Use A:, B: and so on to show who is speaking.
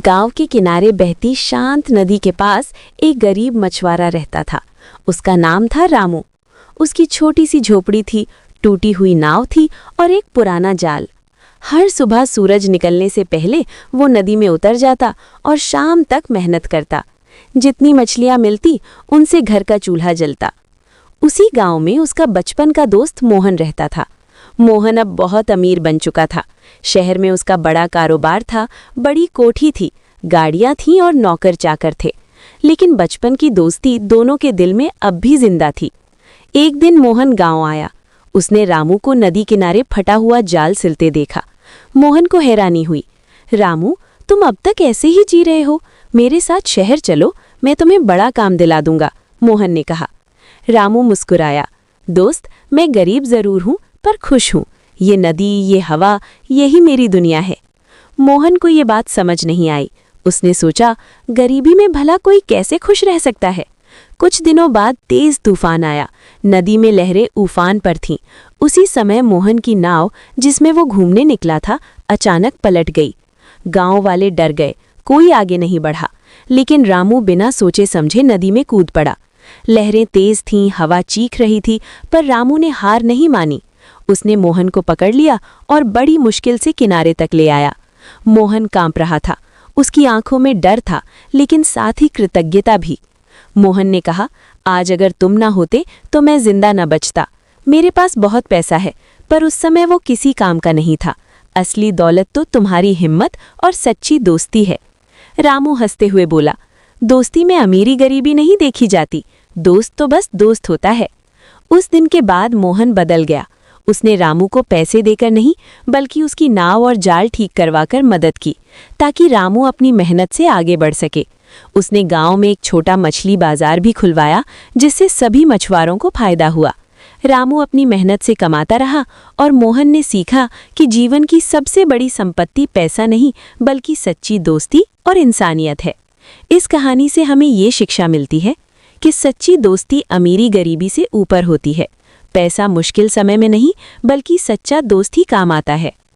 A: गांव के किनारे बहती शांत नदी के पास एक गरीब मछुआरा रहता था। उसका नाम था रामू। उसकी छोटी सी झोपड़ी थी, टूटी हुई नाव थी और एक पुराना जाल। हर सुबह सूरज निकलने से पहले वो नदी में उतर जाता और शाम तक मेहनत करता। जितनी मछलियां मिलती उनसे घर का चूल्हा जलता। उसी गांव में उसका बचपन का दोस्त मोहन रहता था। मोहन अब बहुत अमीर बन चुका था। शहर में उसका बड़ा कारोबार था, बड़ी कोठी थी, गाड़ियां थीं और नौकर चाकर थे। लेकिन बचपन की दोस्ती दोनों के दिल में अब भी जिंदा थी। एक दिन मोहन गांव आया। उसने रामू को नदी किनारे फटा हुआ जाल सिलते देखा। मोहन को हैरानी हुई। रामू, तुम अब तक ऐसे ही जी रहे हो? मेरे साथ शहर चलो, मैं तुम्हें बड़ा काम दिला दूंगा, मोहन ने कहा। रामू मुस्कुराया। दोस्त, मैं गरीब जरूर हूं पर खुश हूं। ये नदी, ये हवा, यही मेरी दुनिया है। मोहन को ये बात समझ नहीं आई। उसने सोचा, गरीबी में भला कोई कैसे खुश रह सकता है। कुछ दिनों बाद तेज तूफान आया। नदी में लहरें उफान पर थीं। उसी समय मोहन की नाव, जिसमें वो घूमने निकला था, अचानक पलट गई। गांव वाले डर गए, कोई आगे नहीं बढ़ा। लेकिन रामू बिना सोचे समझे नदी में कूद पड़ा। लहरें तेज थीं, हवा चीख रही थी, पर रामू ने हार नहीं मानी। उसने मोहन को पकड़ लिया और बड़ी मुश्किल से किनारे तक ले आया। मोहन कांप रहा था। उसकी आंखों में डर था, लेकिन साथ ही कृतज्ञता भी। मोहन ने कहा, आज अगर तुम ना होते तो मैं जिंदा न बचता। मेरे पास बहुत पैसा है, पर उस समय वो किसी काम का नहीं था। असली दौलत तो तुम्हारी हिम्मत और सच्ची दोस्ती है। रामू हंसते हुए बोला, दोस्ती में अमीरी गरीबी नहीं देखी जाती, दोस्त तो बस दोस्त होता है। उस दिन के बाद मोहन बदल गया। उसने रामू को पैसे देकर नहीं, बल्कि उसकी नाव और जाल ठीक करवाकर मदद की, ताकि रामू अपनी मेहनत से आगे बढ़ सके। उसने गांव में एक छोटा मछली बाजार भी खुलवाया, जिससे सभी मछुआरों को फायदा हुआ। रामू अपनी मेहनत से कमाता रहा और मोहन ने सीखा कि जीवन की सबसे बड़ी संपत्ति पैसा नहीं, बल्कि सच्ची दोस्ती और इंसानियत है। इस कहानी से हमें ये शिक्षा मिलती है कि सच्ची दोस्ती अमीरी गरीबी से ऊपर होती है। पैसा मुश्किल समय में नहीं, बल्कि सच्चा दोस्त ही काम आता है।